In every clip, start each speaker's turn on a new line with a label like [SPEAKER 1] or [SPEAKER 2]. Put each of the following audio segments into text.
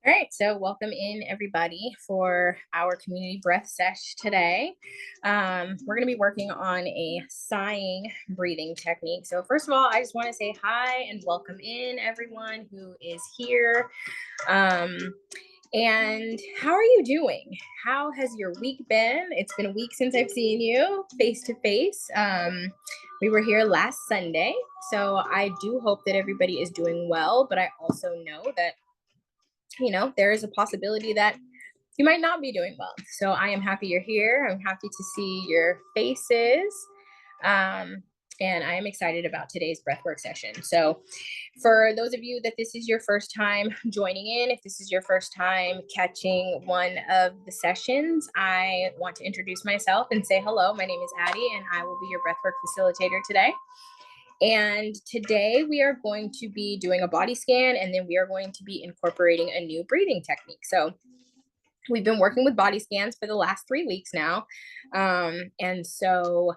[SPEAKER 1] All right, so welcome in everybody for our community breath sesh today. We're going to be working on a sighing breathing technique. So first of all, I just want to say hi and welcome in everyone who is here. Um, and how are you doing? How has your week been? It's been a week since I've seen you face to face. We were here last Sunday, so I do hope that everybody is doing well, but I also know that there is a possibility that you might not be doing well. So I am happy you're here. I'm happy to see your faces. Um, and I am excited about today's breathwork session. So for those of you that this is your first time joining in, if this is your first time catching one of the sessions, I want to introduce myself and say hello. My name is Addie, and I will be your breathwork facilitator today. And today we are going to be doing a body scan, and then we are going to be incorporating a new breathing technique. So we've been working with body scans for the last 3 weeks now. And so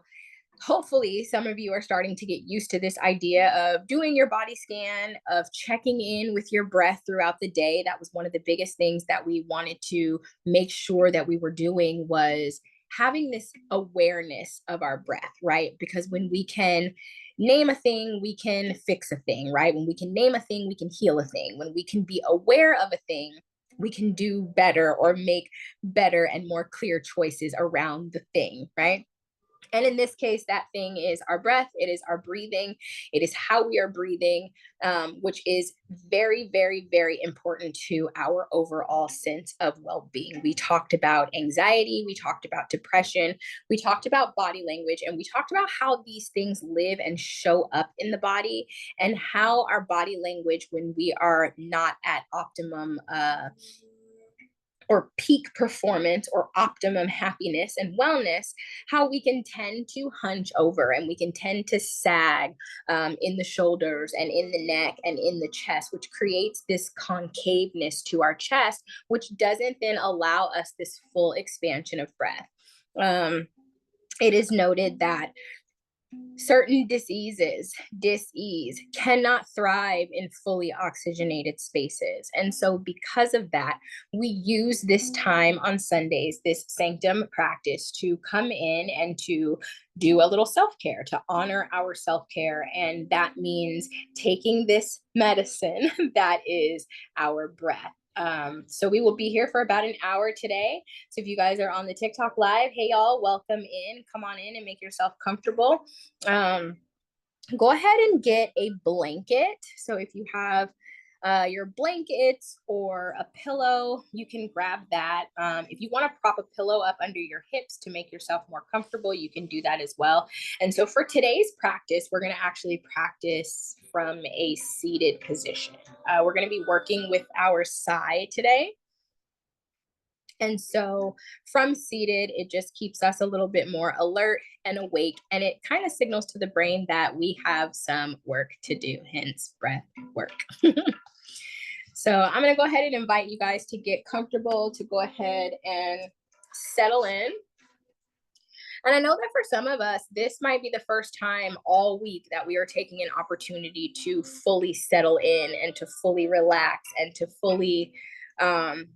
[SPEAKER 1] hopefully some of you are starting to get used to this idea of doing your body scan, of checking in with your breath throughout the day. That was one of the biggest things that we wanted to make sure that we were doing, was having this awareness of our breath, right? Because when we can name a thing, we can fix a thing, right? When we can name a thing, we can heal a thing. When we can be aware of a thing, we can do better or make better and more clear choices around the thing, right? And in this case, that thing is our breath. It is our breathing. It is how we are breathing, which is very, very, very important to our overall sense of well-being. We talked about anxiety. We talked about depression. We talked about body language. And we talked about how these things live and show up in the body, and how our body language, when we are not at optimum or peak performance or optimum happiness and wellness, how we can tend to hunch over and we can tend to sag in the shoulders and in the neck and in the chest, which creates this concaveness to our chest, which doesn't then allow us this full expansion of breath. It is noted that certain diseases, dis-ease, cannot thrive in fully oxygenated spaces. And so because of that, we use this time on Sundays, this sanctum practice, to come in and to do a little self-care, to honor our self-care. And that means taking this medicine that is our breath. So we will be here for about an hour today. So if you guys are on the TikTok live, hey y'all, welcome in. Come on in and make yourself comfortable. Go ahead and get a blanket. So if you have your blankets or a pillow, you can grab that. If you want to prop a pillow up under your hips to make yourself more comfortable, you can do that as well. And so for today's practice, we're going to actually practice from a seated position. We're going to be working with our sigh today. And so from seated, it just keeps us a little bit more alert and awake. And it kind of signals to the brain that we have some work to do, hence breath work. So I'm going to go ahead and invite you guys to get comfortable, to go ahead and settle in. And I know that for some of us, this might be the first time all week that we are taking an opportunity to fully settle in and to fully relax and to fully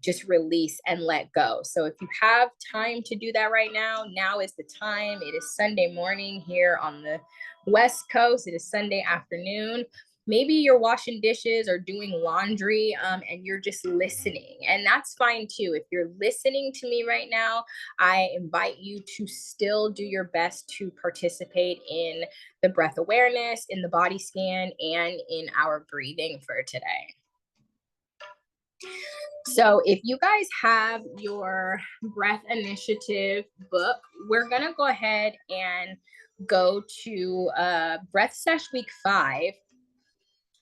[SPEAKER 1] just release and let go. So if you have time to do that right now, now is the time. It is Sunday morning here on the West Coast. It is Sunday afternoon. Maybe you're washing dishes or doing laundry and you're just listening. And that's fine too. If you're listening to me right now, I invite you to still do your best to participate in the breath awareness, in the body scan, and in our breathing for today. So if you guys have your breath initiative book, we're going to go ahead and go to breath sesh week 5.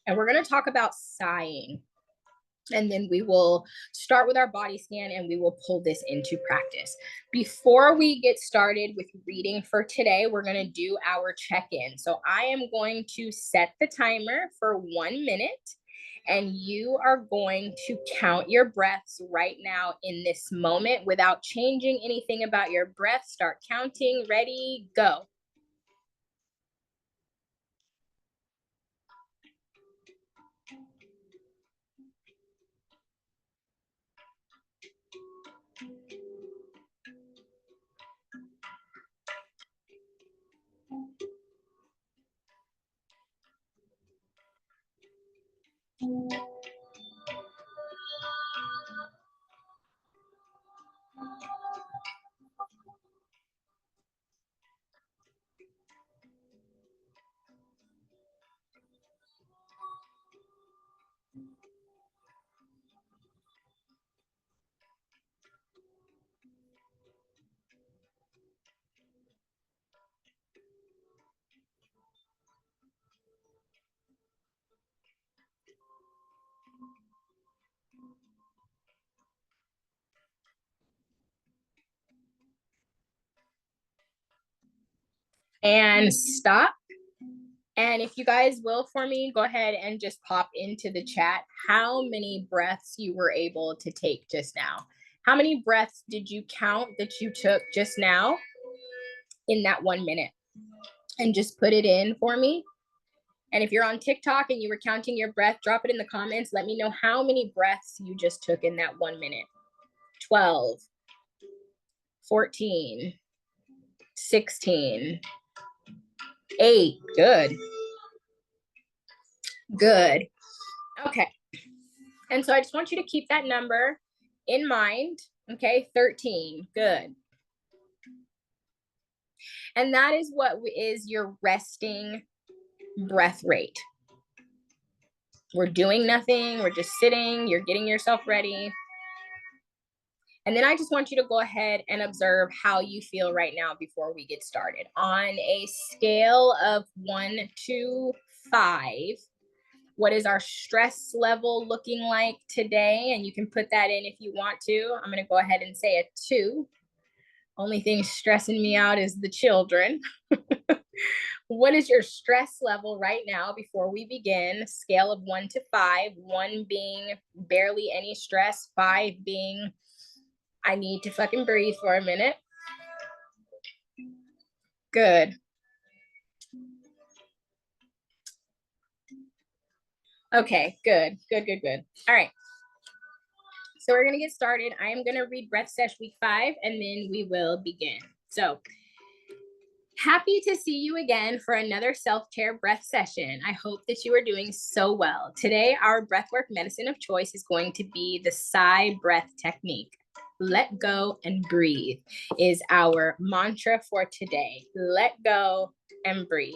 [SPEAKER 1] And we're going to talk about sighing. And then we will start with our body scan and we will pull this into practice. Before we get started with reading for today, we're going to do our check-in. So I am going to set the timer for 1 minute. And you are going to count your breaths right now in this moment without changing anything about your breath. Start counting. Ready, go. And stop. And if you guys will for me, go ahead and just pop into the chat how many breaths you were able to take just now. How many breaths did you count that you took just now in that 1 minute? And just put it in for me. And if you're on TikTok and you were counting your breath, drop it in the comments. Let me know how many breaths you just took in that 1 minute. 12, 14, 16, 8. Good. Good. Okay. And so I just want you to keep that number in mind. Okay. 13. Good. And that is what is your resting breath rate. We're doing nothing. We're just sitting. You're getting yourself ready. And then I just want you to go ahead and observe how you feel right now before we get started. On a scale of 1 to 5, what is our stress level looking like today? And you can put that in if you want to. I'm going to go ahead and say a 2. Only thing stressing me out is the children. What is your stress level right now before we begin? Scale of 1 to 5, 1 being barely any stress, 5 being I need to fucking breathe for a minute. Good. Okay, good, good, good, good. All right. So we're going to get started. I am going to read Breath Sesh week 5, and then we will begin. So happy to see you again for another self-care breath session. I hope that you are doing so well. Today, our breathwork medicine of choice is going to be the sigh breath technique. Let go and breathe is our mantra for today. Let go and breathe.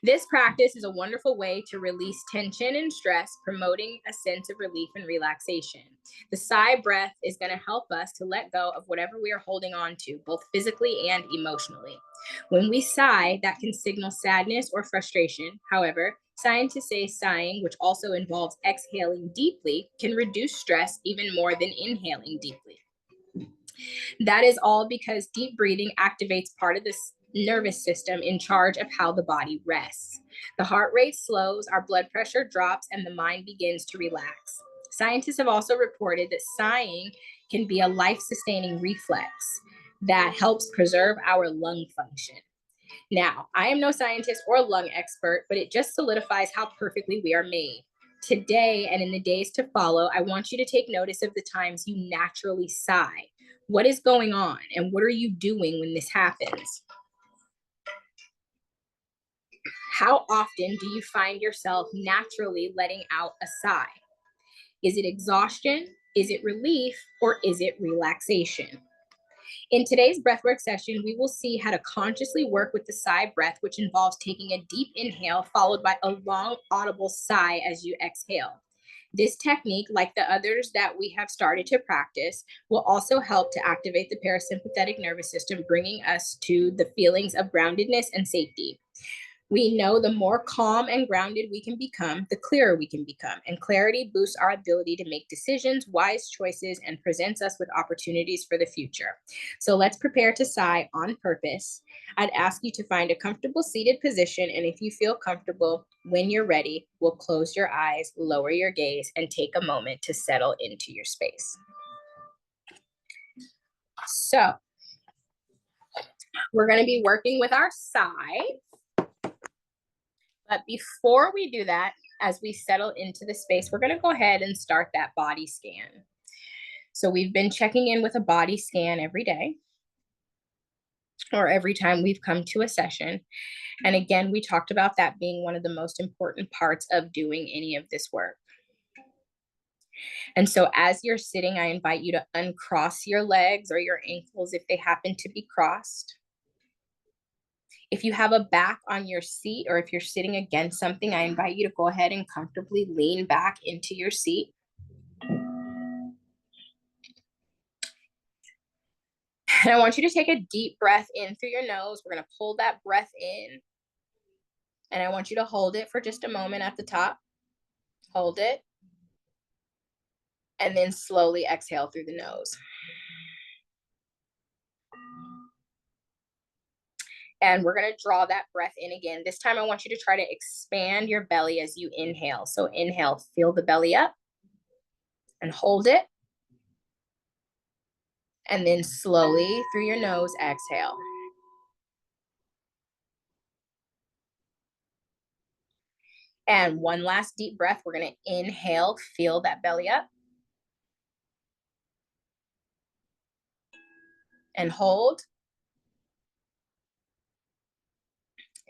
[SPEAKER 1] This practice is a wonderful way to release tension and stress, promoting a sense of relief and relaxation. The sigh breath is going to help us to let go of whatever we are holding on to, both physically and emotionally. When we sigh, that can signal sadness or frustration. However, scientists say sighing, which also involves exhaling deeply, can reduce stress even more than inhaling deeply. That is all because deep breathing activates part of this nervous system in charge of how the body rests. The heart rate slows, our blood pressure drops, and the mind begins to relax. Scientists have also reported that sighing can be a life-sustaining reflex that helps preserve our lung function. Now, I am no scientist or lung expert, but it just solidifies how perfectly we are made. Today and in the days to follow, I want you to take notice of the times you naturally sigh. What is going on, and what are you doing when this happens? How often do you find yourself naturally letting out a sigh? Is it exhaustion? Is it relief? Or is it relaxation? In today's breathwork session, we will see how to consciously work with the sigh breath, which involves taking a deep inhale followed by a long, audible sigh as you exhale. This technique, like the others that we have started to practice, will also help to activate the parasympathetic nervous system, bringing us to the feelings of groundedness and safety. We know the more calm and grounded we can become, the clearer we can become. And clarity boosts our ability to make decisions, wise choices, and presents us with opportunities for the future. So let's prepare to sigh on purpose. I'd ask you to find a comfortable seated position. And if you feel comfortable, when you're ready, we'll close your eyes, lower your gaze, and take a moment to settle into your space. So we're going to be working with our sigh. But before we do that, as we settle into the space, we're going to go ahead and start that body scan. So we've been checking in with a body scan every day or every time we've come to a session. And again, we talked about that being one of the most important parts of doing any of this work. And so as you're sitting, I invite you to uncross your legs or your ankles if they happen to be crossed. If you have a back on your seat or if you're sitting against something, I invite you to go ahead and comfortably lean back into your seat. And I want you to take a deep breath in through your nose. We're going to pull that breath in. And I want you to hold it for just a moment at the top. Hold it. And then slowly exhale through the nose. And we're going to draw that breath in again. This time I want you to try to expand your belly as you inhale. So inhale, fill the belly up and hold it. And then slowly through your nose, exhale. And one last deep breath. We're going to inhale, fill that belly up. And hold.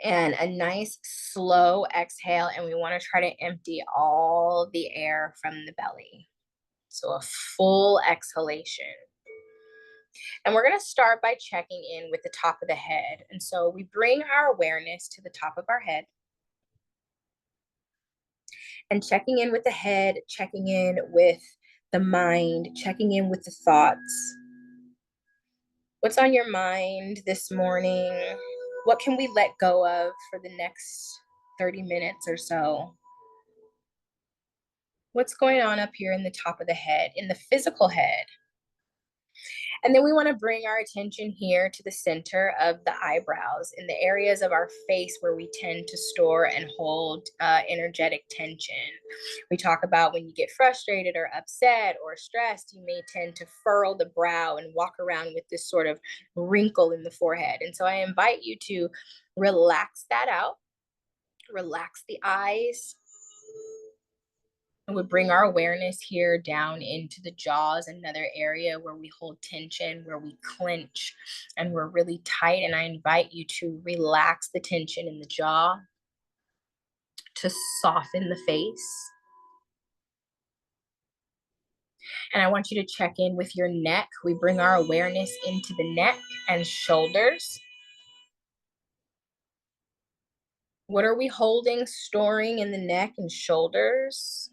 [SPEAKER 1] And a nice slow exhale. And we want to try to empty all the air from the belly. So a full exhalation. And we're going to start by checking in with the top of the head. And so we bring our awareness to the top of our head. And checking in with the head, checking in with the mind, checking in with the thoughts. What's on your mind this morning? What can we let go of for the next 30 minutes or so? What's going on up here in the top of the head, in the physical head? And then we want to bring our attention here to the center of the eyebrows, in the areas of our face where we tend to store and hold energetic tension. We talk about when you get frustrated or upset or stressed, you may tend to furrow the brow and walk around with this sort of wrinkle in the forehead. And so I invite you to relax that out, relax the eyes. And we bring our awareness here down into the jaws, another area where we hold tension, where we clench, and we're really tight. And I invite you to relax the tension in the jaw, to soften the face. And I want you to check in with your neck. We bring our awareness into the neck and shoulders. What are we holding, storing in the neck and shoulders?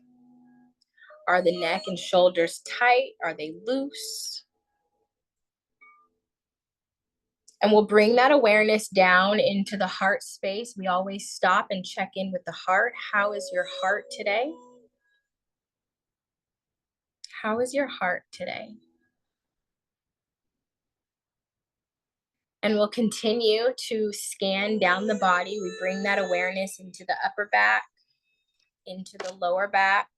[SPEAKER 1] Are the neck and shoulders tight? Are they loose? And we'll bring that awareness down into the heart space. We always stop and check in with the heart. How is your heart today? How is your heart today? And we'll continue to scan down the body. We bring that awareness into the upper back, into the lower back.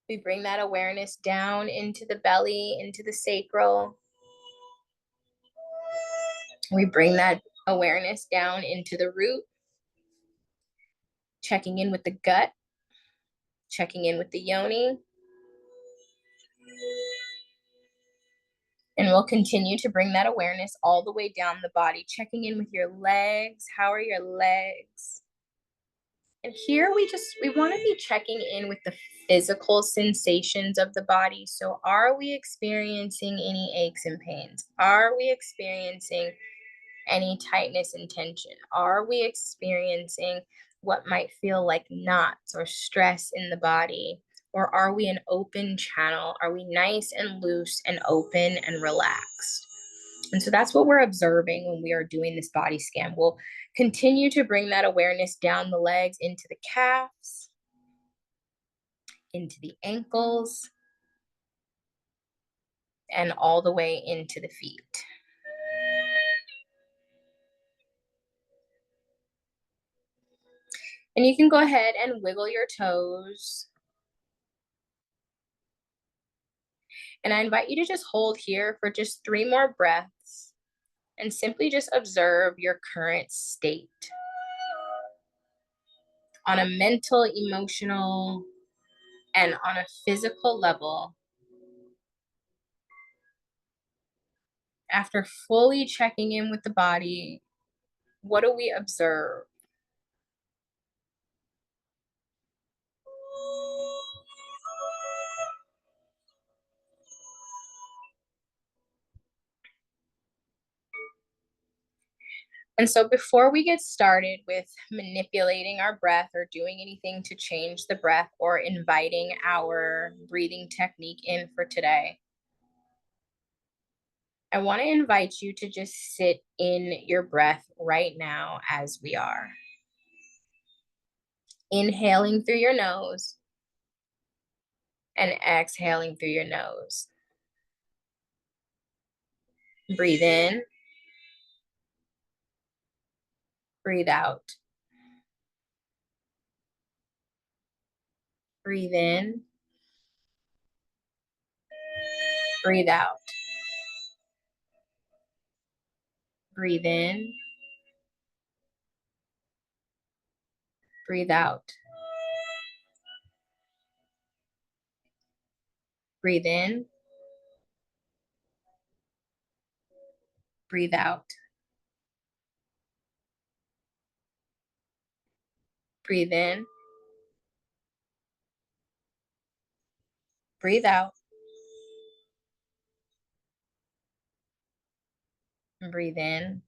[SPEAKER 1] We bring that awareness down into the belly, into the sacral. We bring that awareness down into the root, checking in with the gut, checking in with the yoni. And we'll continue to bring that awareness all the way down the body, checking in with your legs. How are your legs? And here we want to be checking in with the physical sensations of the body. So are we experiencing any aches and pains? Are we experiencing any tightness and tension? Are we experiencing what might feel like knots or stress in the body? Or are we an open channel? Are we nice and loose and open and relaxed? And so that's what we're observing when we are doing this body scan. We'll continue to bring that awareness down the legs into the calves, into the ankles, and all the way into the feet. And you can go ahead and wiggle your toes. And I invite you to just hold here for just 3 more breaths and simply just observe your current state on a mental, emotional, and on a physical level. After fully checking in with the body, What do we observe? And so, before we get started with manipulating our breath or doing anything to change the breath or inviting our breathing technique in for today, I want to invite you to just sit in your breath right now as we are. Inhaling through your nose and exhaling through your nose. Breathe in, breathe out. Breathe in, breathe out. Breathe in, breathe out. Breathe in, breathe out. Breathe in, breathe out. Breathe in,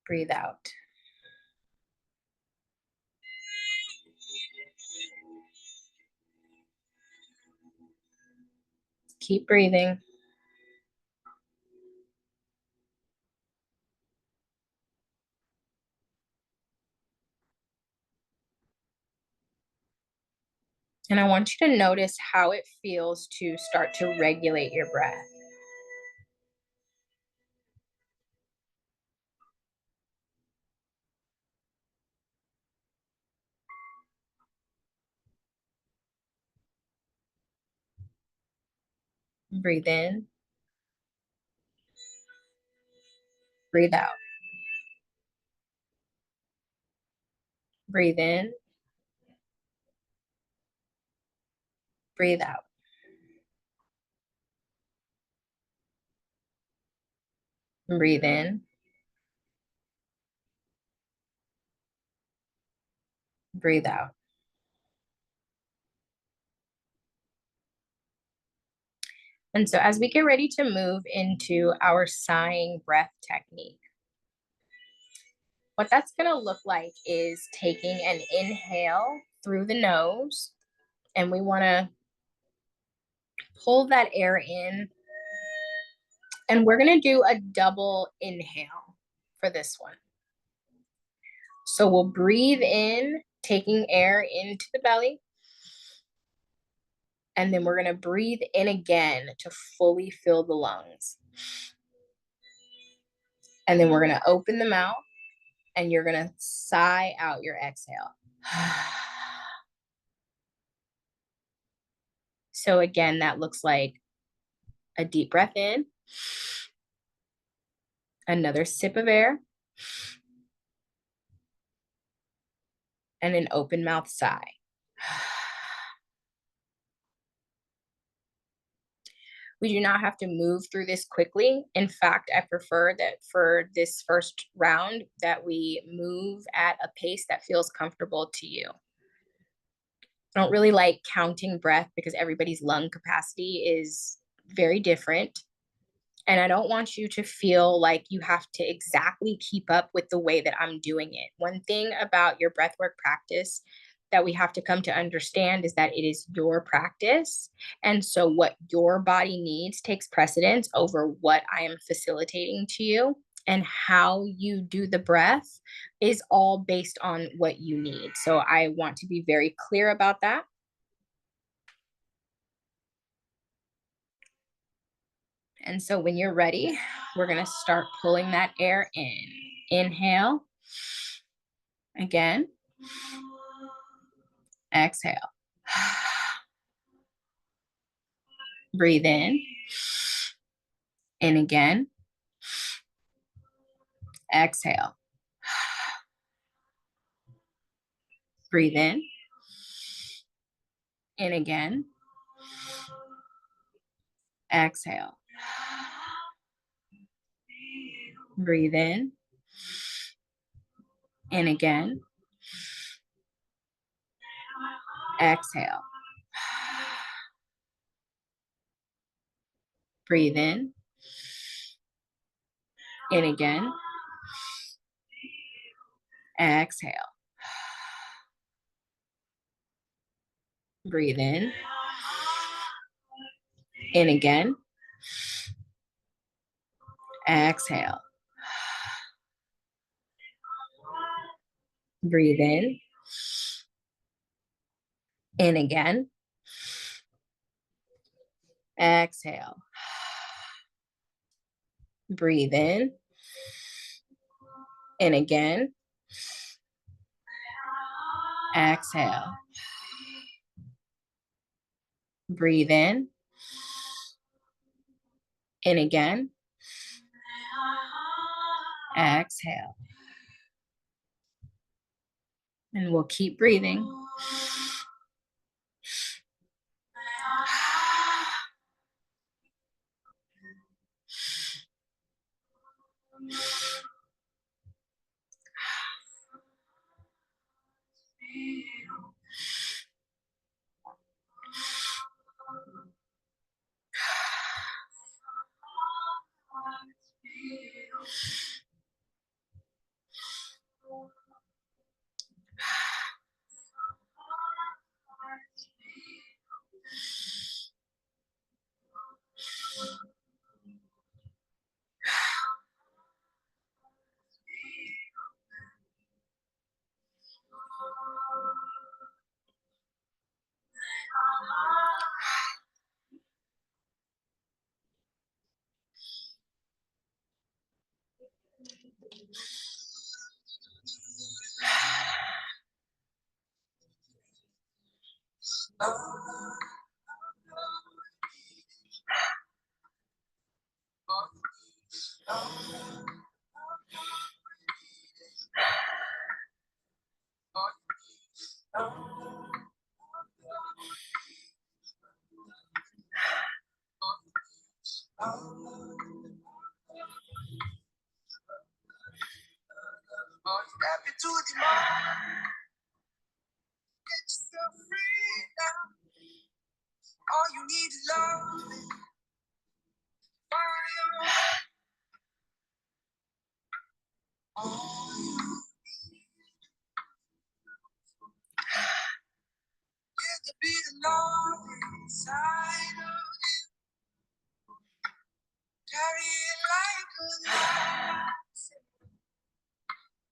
[SPEAKER 1] breathe out. Keep breathing. And I want you to notice how it feels to start to regulate your breath. Breathe in, breathe out. Breathe in, breathe out. Breathe in, breathe out. And so, as we get ready to move into our sighing breath technique, what that's going to look like is taking an inhale through the nose, and we want to pull that air in. And we're going to do a double inhale for this one. So we'll breathe in, taking air into the belly. And then we're going to breathe in again to fully fill the lungs. And then we're going to open the mouth and you're going to sigh out your exhale. So again, that looks like a deep breath in, another sip of air, and an open mouth sigh. We do not have to move through this quickly. In fact, I prefer that for this first round that we move at a pace that feels comfortable to you. I don't really like counting breath because everybody's lung capacity is very different. And I don't want you to feel like you have to exactly keep up with the way that I'm doing it. One thing about your breathwork practice that we have to come to understand is that it is your practice. And so what your body needs takes precedence over what I am facilitating to you. And how you do the breath is all based on what you need. So I want to be very clear about that. And so when you're ready, we're going to start pulling that air in. Inhale. Again. Exhale. Breathe in. In again. Exhale. Breathe in. In again. Exhale. Breathe in again. Exhale. Breathe in again. Exhale. Breathe in again. Exhale. Breathe in again. Exhale. Breathe in again. Exhale. Breathe in again. Exhale. And we'll keep breathing.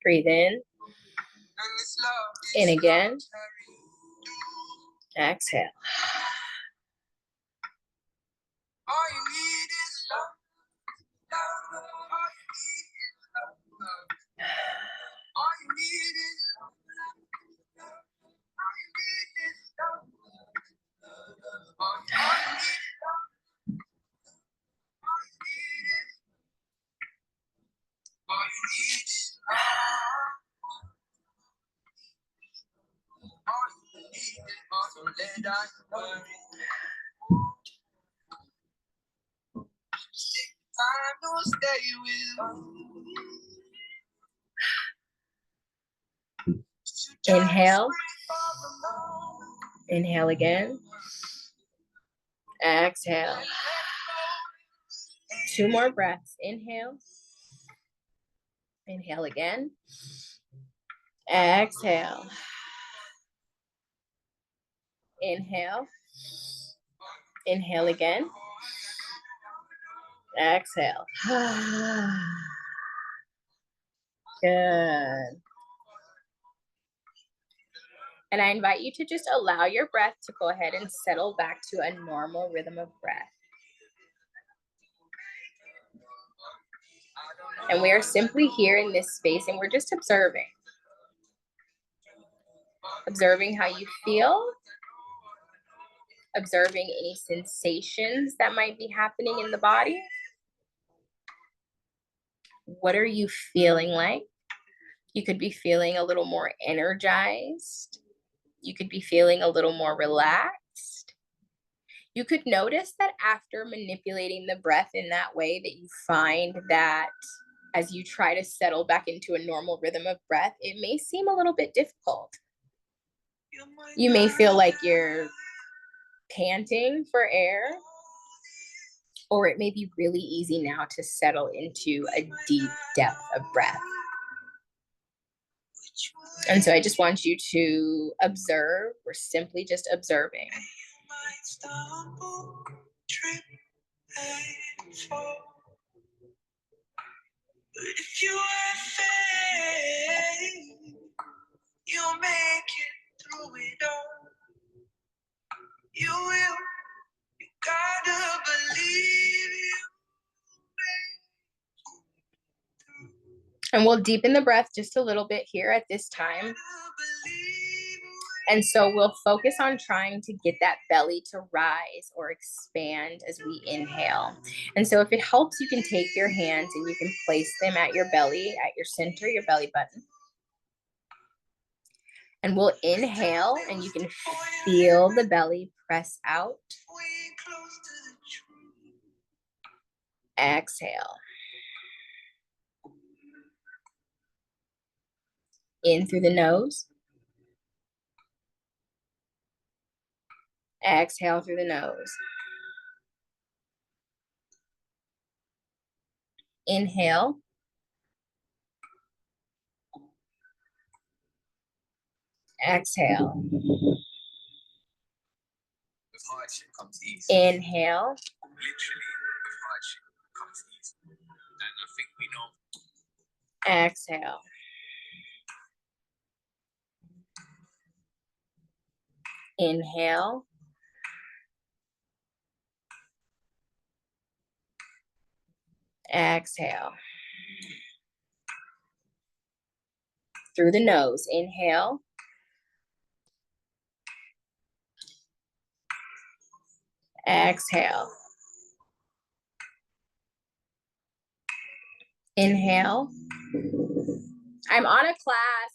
[SPEAKER 1] Breathe in again. Exhale. Inhale. Inhale again. Exhale. 2 more breaths. Inhale. Inhale again. Exhale. Inhale. Inhale again. Exhale. Good. And I invite you to just allow your breath to go ahead and settle back to a normal rhythm of breath. And we are simply here in this space and we're just observing. Observing how you feel. Observing any sensations that might be happening in the body. What are you feeling like? You could be feeling a little more energized. You could be feeling a little more relaxed. You could notice that after manipulating the breath in that way that you find that As you try to settle back into a normal rhythm of breath, it may seem a little bit difficult. You may feel like you're panting for air, or it may be really easy now to settle into a deep depth of breath. And so I just want you to observe. We're simply just observing. If you fail, you'll make it through it all. You will. You gotta believe you. And we'll deepen the breath just a little bit here at this time. And so we'll focus on trying to get that belly to rise or expand as we inhale. And so if it helps, you can take your hands and you can place them at your belly, at your center, your belly button. And we'll inhale, and you can feel the belly press out. Exhale. In through the nose. Exhale through the nose. Inhale. Exhale.
[SPEAKER 2] With hardship comes ease.
[SPEAKER 1] Inhale.
[SPEAKER 2] Literally, with hardship comes ease. And I think we know.
[SPEAKER 1] Exhale. Inhale. Exhale. Through the nose. Inhale. Exhale. Inhale. I'm on a class.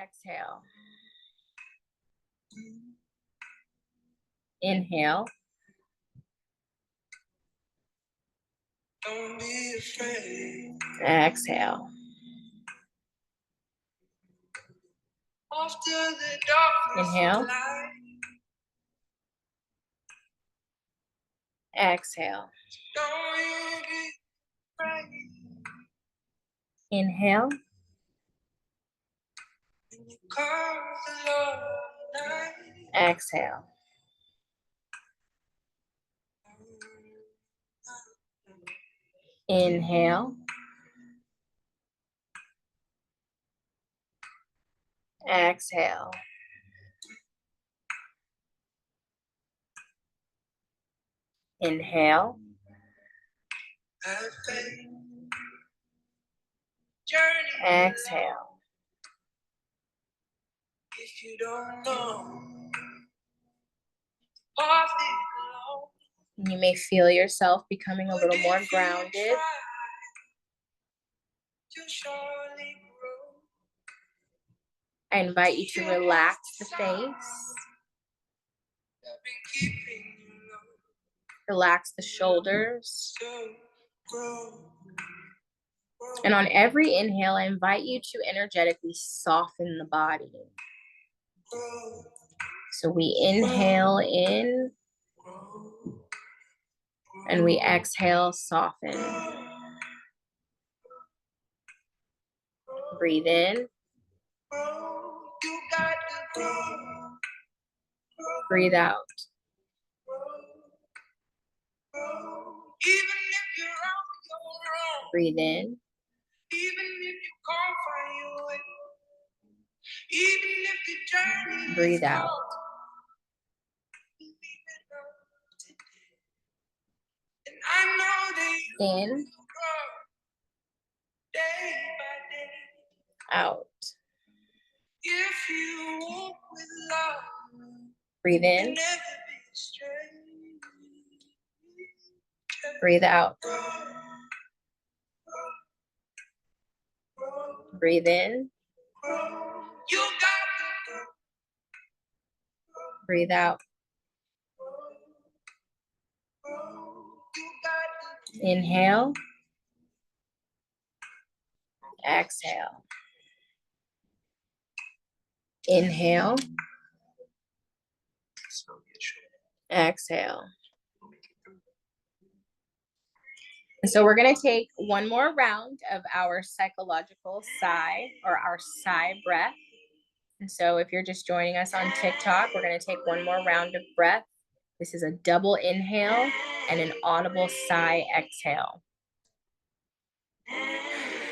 [SPEAKER 1] Exhale. Inhale. Don't be afraid. Exhale. After the darkness. Inhale. Exhale. Don't be afraid. Inhale. Exhale. Inhale. Exhale. Inhale. Exhale. If you don't know, you may feel yourself becoming a little more grounded. I invite you to relax the face. Relax the shoulders. And on every inhale, I invite you to energetically soften the body. So we inhale in, and we exhale, soften. Breathe in. Breathe out. Breathe in. Breathe out. In. Out. Breathe in. Breathe out. Breathe in. Breathe out. Inhale. Exhale. Inhale. Exhale. And so we're going to take one more round of our psychological sigh, or our sigh breath. And so if you're just joining us on TikTok, we're going to take one more round of breath. This is a double inhale and an audible sigh exhale.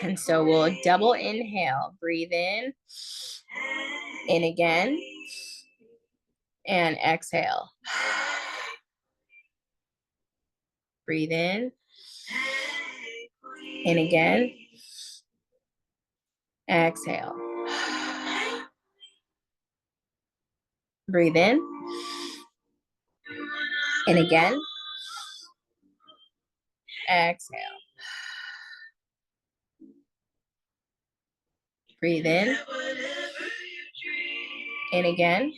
[SPEAKER 1] And so we'll double inhale, breathe in again, and exhale. Breathe in again, exhale. Breathe in again, exhale. Breathe in again,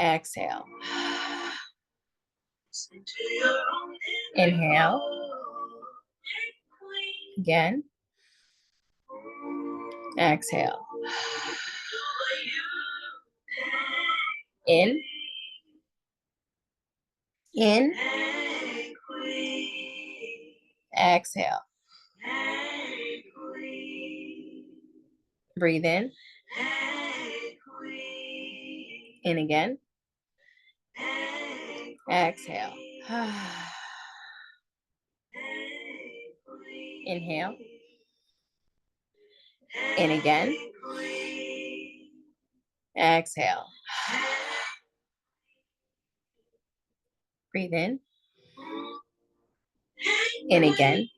[SPEAKER 1] exhale. Inhale again, exhale. In, exhale. Breathe in again, exhale. Inhale again, exhale. Breathe in again,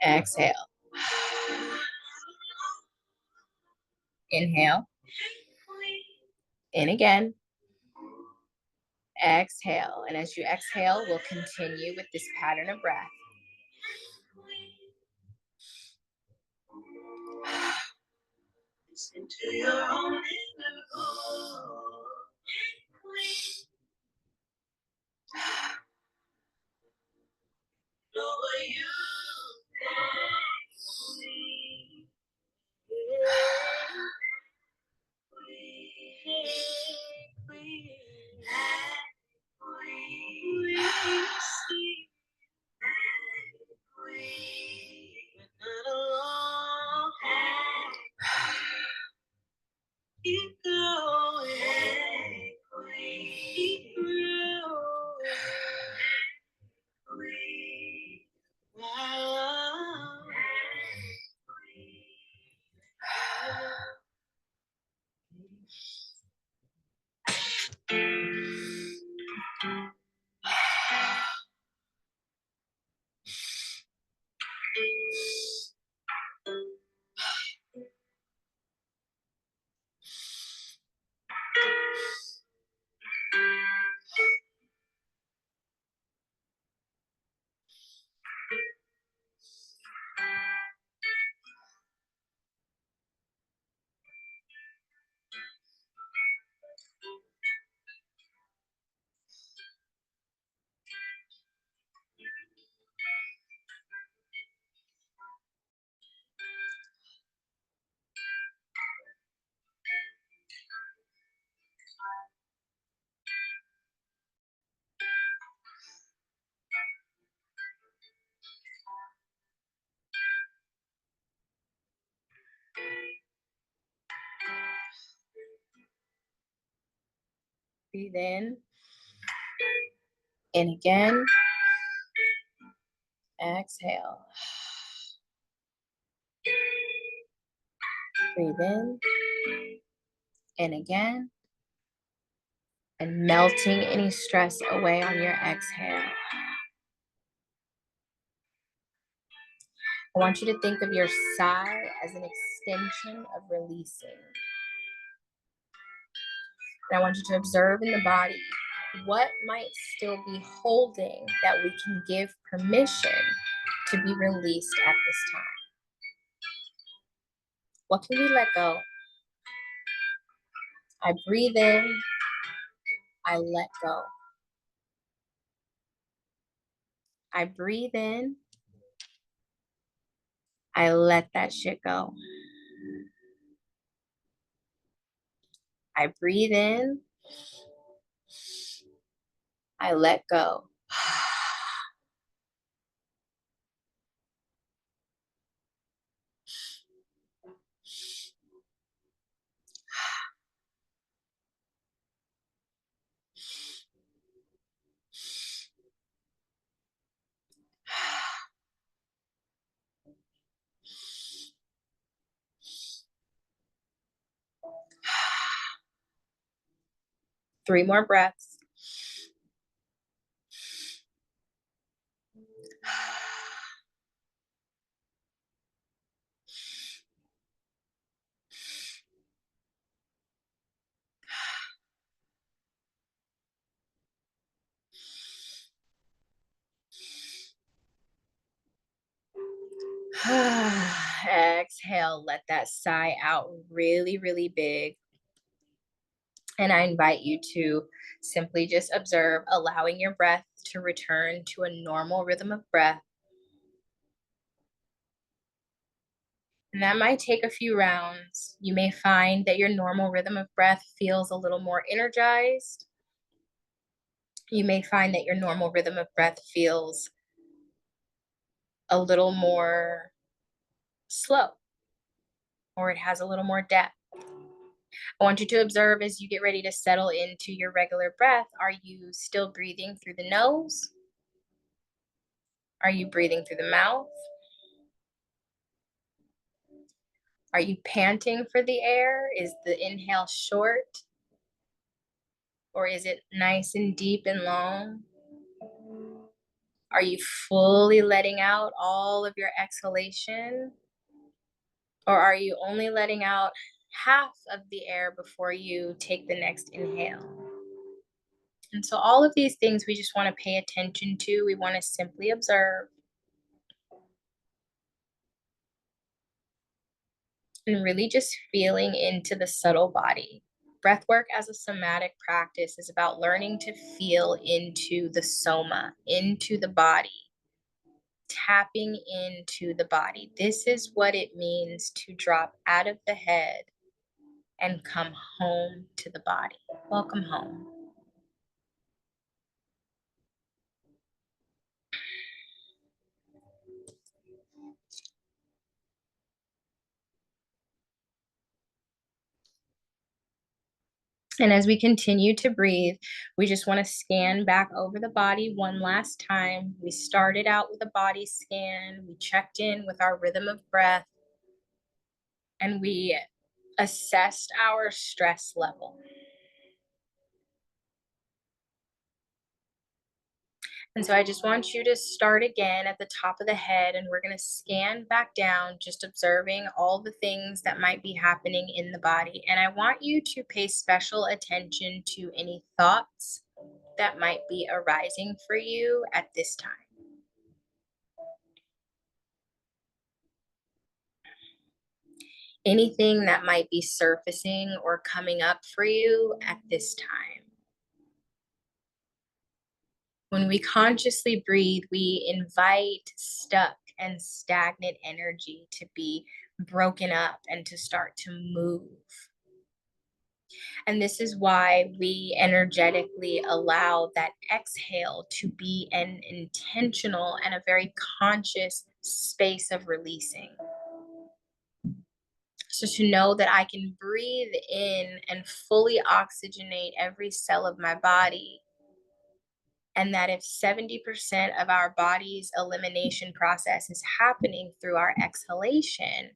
[SPEAKER 1] exhale. Inhale again, exhale. And as you exhale, we'll continue with this pattern of breath. Listen to your own inner voice. Know what you keep going, keep growing. Wow. Breathe in again, exhale. Breathe in again, and melting any stress away on your exhale. I want you to think of your sigh as an extension of releasing. And I want you to observe in the body what might still be holding that we can give permission to be released at this time. What can we let go? I breathe in, I let go. I breathe in, I let that shit go. I breathe in. I let go. 3 more breaths. Exhale, let that sigh out really, really big. And I invite you to simply just observe, allowing your breath to return to a normal rhythm of breath. And that might take a few rounds. You may find that your normal rhythm of breath feels a little more energized. You may find that your normal rhythm of breath feels a little more slow, or it has a little more depth. I want you to observe as you get ready to settle into your regular breath. Are you still breathing through the nose? Are you breathing through the mouth? Are you panting for the air? Is the inhale short? Or is it nice and deep and long? Are you fully letting out all of your exhalation? Or are you only letting out half of the air before you take the next inhale? And so, all of these things we just want to pay attention to. We want to simply observe and really just feeling into the subtle body. Breathwork as a somatic practice is about learning to feel into the soma, into the body, tapping into the body. This is what it means to drop out of the head and come home to the body. Welcome home. And as we continue to breathe, we just want to scan back over the body one last time. We started out with a body scan, we checked in with our rhythm of breath, and we assessed our stress level. And so I just want you to start again at the top of the head, and we're going to scan back down, just observing all the things that might be happening in the body. And I want you to pay special attention to any thoughts that might be arising for you at this time. Anything that might be surfacing or coming up for you at this time. When we consciously breathe, we invite stuck and stagnant energy to be broken up and to start to move. And this is why we energetically allow that exhale to be an intentional and a very conscious space of releasing. So to know that I can breathe in and fully oxygenate every cell of my body, and that if 70% of our body's elimination process is happening through our exhalation,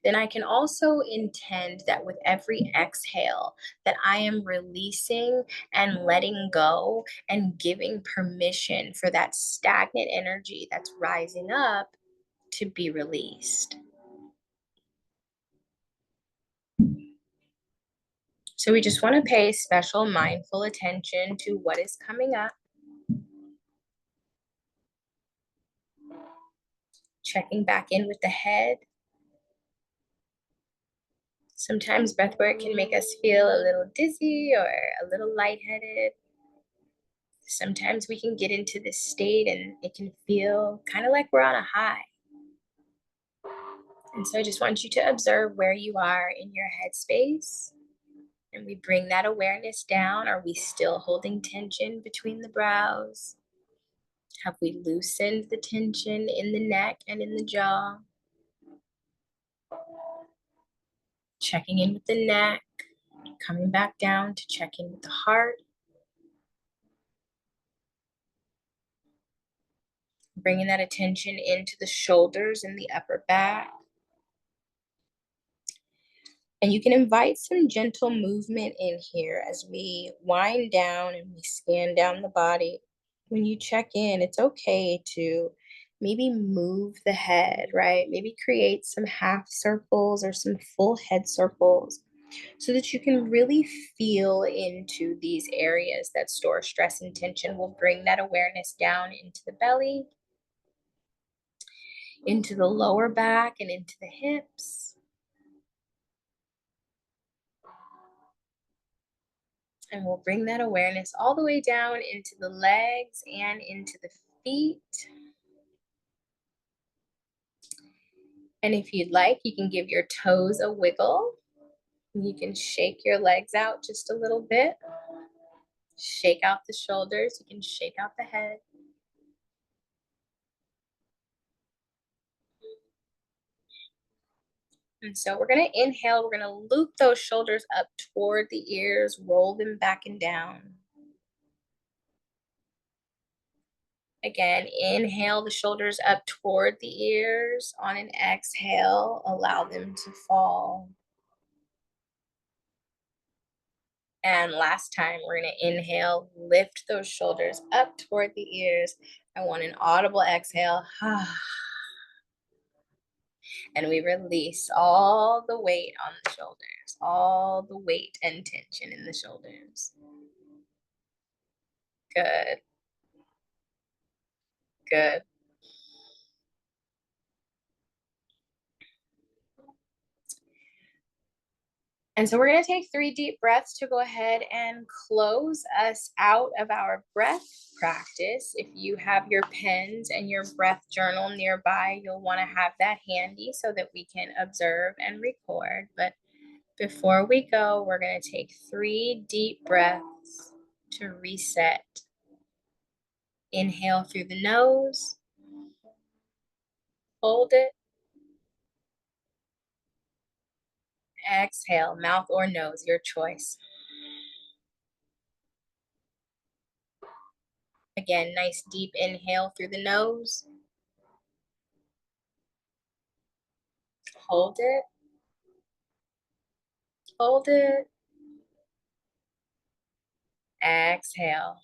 [SPEAKER 1] then I can also intend that with every exhale that I am releasing and letting go and giving permission for that stagnant energy that's rising up to be released. So we just want to pay special mindful attention to what is coming up, checking back in with the head. Sometimes breathwork can make us feel a little dizzy or a little lightheaded. Sometimes we can get into this state and it can feel kind of like we're on a high. And so I just want you to observe where you are in your headspace. And we bring that awareness down. Are we still holding tension between the brows? Have we loosened the tension in the neck and in the jaw? Checking in with the neck, coming back down to check in with the heart. Bringing that attention into the shoulders and the upper back. And you can invite some gentle movement in here as we wind down and we scan down the body. When you check in, it's okay to maybe move the head, right? Maybe create some half circles or some full head circles so that you can really feel into these areas that store stress and tension. We'll bring that awareness down into the belly, into the lower back, and into the hips. And we'll bring that awareness all the way down into the legs and into the feet. And if you'd like, you can give your toes a wiggle. You can shake your legs out just a little bit. Shake out the shoulders. You can shake out the head. And so we're going to inhale. We're going to loop those shoulders up toward the ears, roll them back and down. Again, inhale the shoulders up toward the ears. On an exhale, allow them to fall. And last time, we're going to inhale, lift those shoulders up toward the ears. I want an audible exhale. And we release all the weight on the shoulders, all the weight and tension in the shoulders. Good. Good. And so we're going to take 3 deep breaths to go ahead and close us out of our breath practice. If you have your pens and your breath journal nearby, you'll want to have that handy so that we can observe and record. But before we go, we're going to take 3 deep breaths to reset. Inhale through the nose. Hold it. Exhale, mouth or nose, your choice. Again, nice deep inhale through the nose. Hold it. Hold it. Exhale.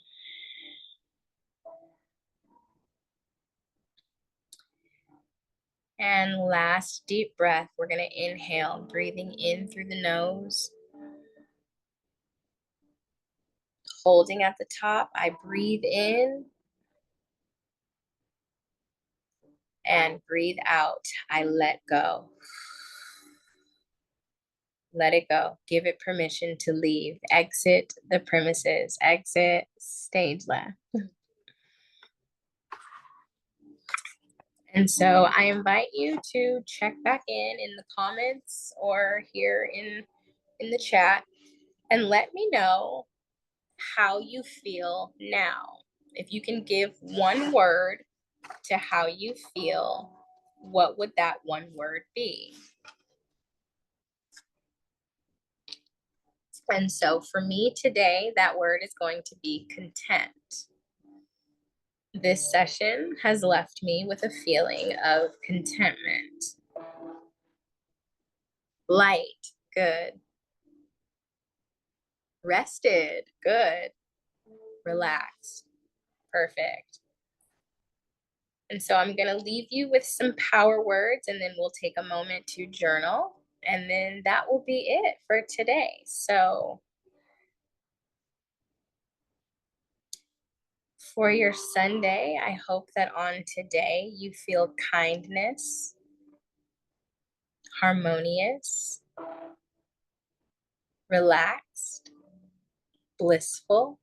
[SPEAKER 1] And last deep breath, we're going to inhale, breathing in through the nose. Holding at the top, I breathe in. And breathe out, I let go. Let it go. Give it permission to leave. Exit the premises. Exit stage left. And so I invite you to check back in the comments or here in the chat and let me know how you feel now. If you can give one word to how you feel, what would that one word be? And so for me today, that word is going to be content. This session has left me with a feeling of contentment. Light, good. Rested, good. Relaxed, perfect. And so I'm going to leave you with some power words, and then we'll take a moment to journal, and then that will be it for today. So for your Sunday, I hope that on today you feel kindness, harmonious, relaxed, blissful,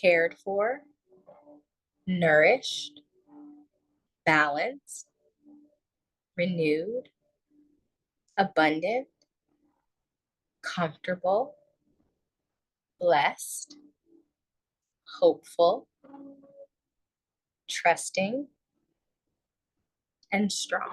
[SPEAKER 1] cared for, nourished, balanced, renewed, abundant, comfortable, blessed, hopeful, trusting, and strong.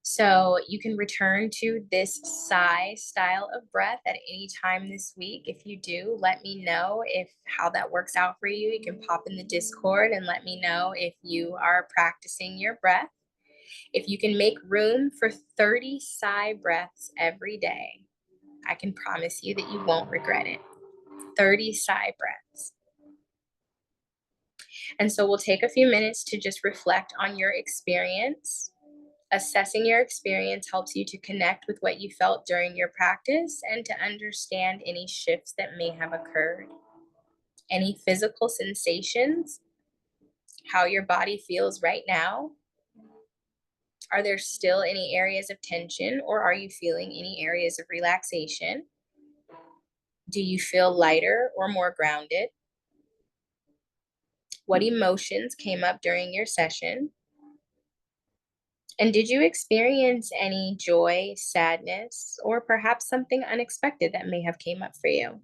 [SPEAKER 1] So you can return to this sigh style of breath at any time this week. If you do, let me know if how that works out for you. You can pop in the Discord and let me know if you are practicing your breath. If you can make room for 30 sigh breaths every day, I can promise you that you won't regret it. 30 sigh breaths. And so we'll take a few minutes to just reflect on your experience. Assessing your experience helps you to connect with what you felt during your practice and to understand any shifts that may have occurred. Any physical sensations, how your body feels right now. Are there still any areas of tension, or are you feeling any areas of relaxation? Do you feel lighter or more grounded? What emotions came up during your session? And did you experience any joy, sadness, or perhaps something unexpected that may have came up for you?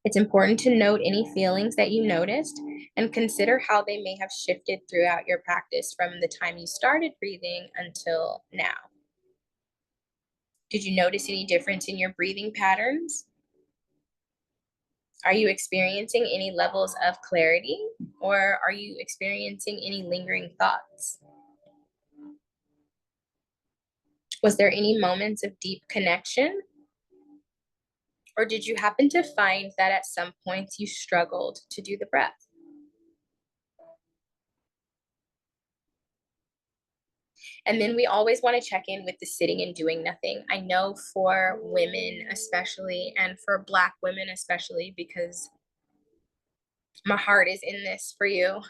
[SPEAKER 1] It's important to note any feelings that you noticed and consider how they may have shifted throughout your practice from the time you started breathing until now. Did you notice any difference in your breathing patterns? Are you experiencing any levels of clarity, or are you experiencing any lingering thoughts? Was there any moments of deep connection? Or did you happen to find that at some points you struggled to do the breath? And then we always want to check in with the sitting and doing nothing. I know for women, especially, and for Black women, especially, because my heart is in this for you.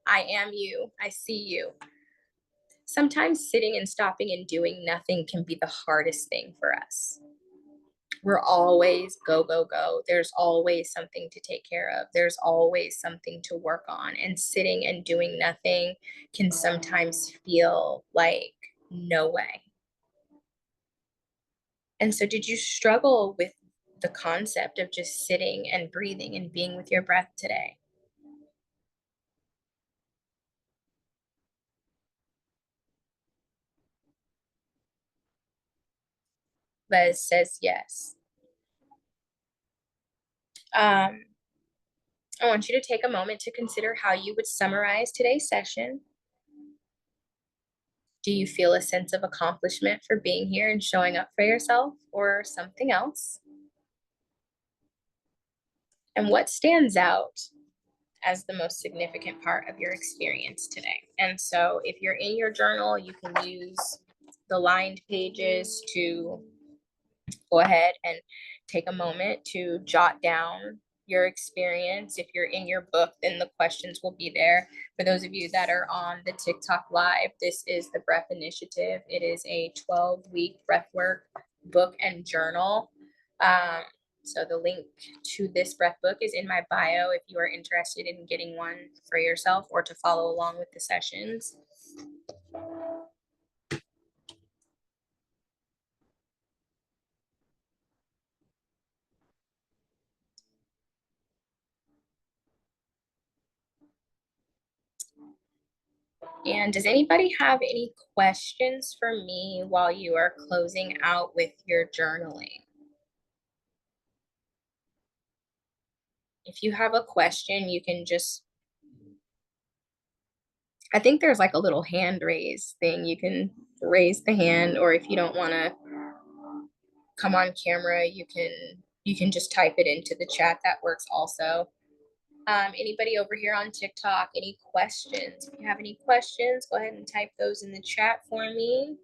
[SPEAKER 1] I am you. I see you. Sometimes sitting and stopping and doing nothing can be the hardest thing for us. We're always go, go, go. There's always something to take care of. There's always something to work on. And sitting and doing nothing can sometimes feel like no way. And so, did you struggle with the concept of just sitting and breathing and being with your breath today? Les says yes. Um, I want you to take a moment to consider how you would summarize today's session. Do you feel a sense of accomplishment for being here and showing up for yourself, or something else? And what stands out as the most significant part of your experience today? And so, if you're in your journal, you can use the lined pages to go ahead and take a moment to jot down your experience. If you're in your book, then the questions will be there. For those of you that are on the TikTok live, this is the Breath Initiative. It is a 12-week breathwork book and journal. So the link to this breath book is in my bio if you are interested in getting one for yourself or to follow along with the sessions. And does anybody have any questions for me while you are closing out with your journaling? If you have a question, you can just, I think there's like a little hand raise thing. You can raise the hand, or if you don't want to come on camera, you can just type it into the chat. That works also. Anybody over here on TikTok, any questions? If you have any questions, go ahead and type those in the chat for me.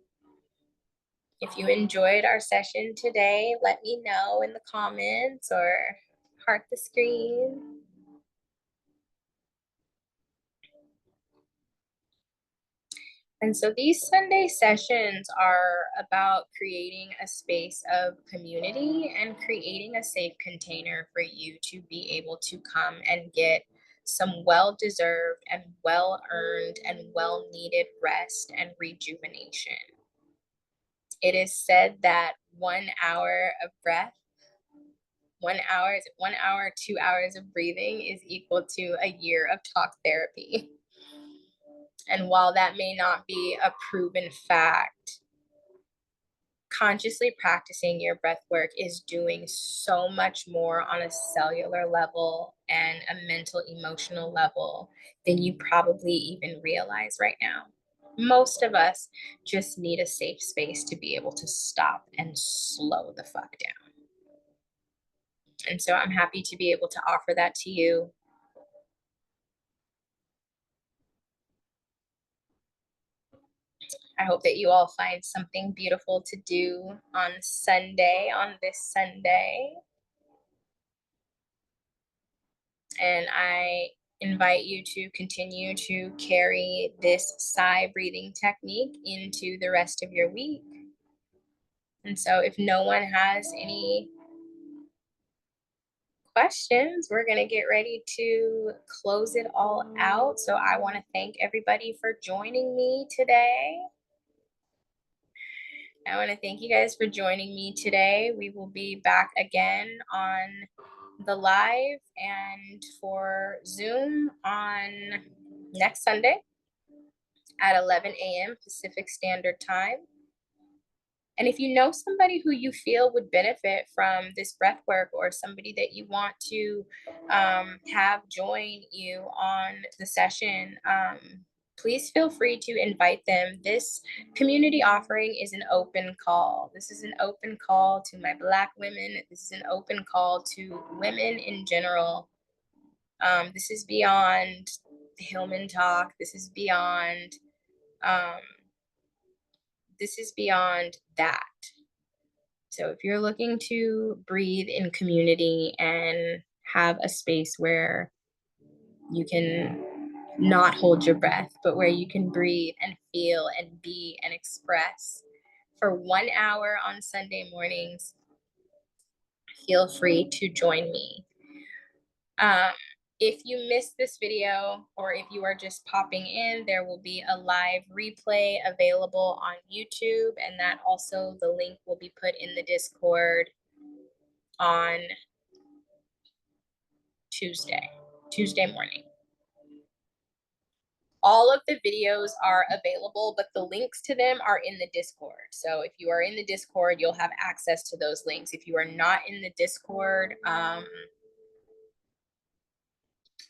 [SPEAKER 1] If you enjoyed our session today, let me know in the comments or heart the screen. And so these Sunday sessions are about creating a space of community and creating a safe container for you to be able to come and get some well deserved and well earned and well needed rest and rejuvenation. It is said that 1 hour of breath, 1 hour, 2 hours of breathing is equal to a year of talk therapy. And while that may not be a proven fact, consciously practicing your breath work is doing so much more on a cellular level and a mental, emotional level than you probably even realize right now. Most of us just need a safe space to be able to stop and slow the fuck down. And so I'm happy to be able to offer that to you. I hope that you all find something beautiful to do on Sunday, on this Sunday. And I invite you to continue to carry this sigh breathing technique into the rest of your week. And so, if no one has any questions, we're going to get ready to close it all out. So, I want to thank everybody for joining me today. I want to thank you guys for joining me today. We will be back again on the live and for Zoom on next Sunday at 11 a.m. Pacific Standard Time. And if you know somebody who you feel would benefit from this breath work, or somebody that you want to have join you on the session, please feel free to invite them. This community offering is an open call. This is an open call to my Black women. This is an open call to women in general. This is beyond Hillman talk. Um, this is beyond that. So if you're looking to breathe in community and have a space where you can not hold your breath, but where you can breathe and feel and be and express for 1 hour on Sunday mornings, feel free to join me. If you missed this video, or if you are just popping in, there will be a live replay available on YouTube, and that also the link will be put in the Discord on Tuesday morning. All of the videos are available, but the links to them are in the Discord. So if you are in the Discord, you'll have access to those links. If you are not in the Discord,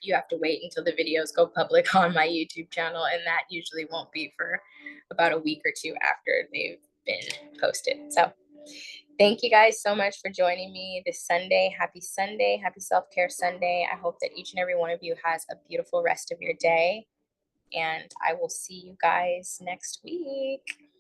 [SPEAKER 1] you have to wait until the videos go public on my YouTube channel, and that usually won't be for about a week or two after they've been posted. So thank you guys so much for joining me this Sunday. Happy Sunday, happy self-care Sunday. I hope that each and every one of you has a beautiful rest of your day, and I will see you guys next week.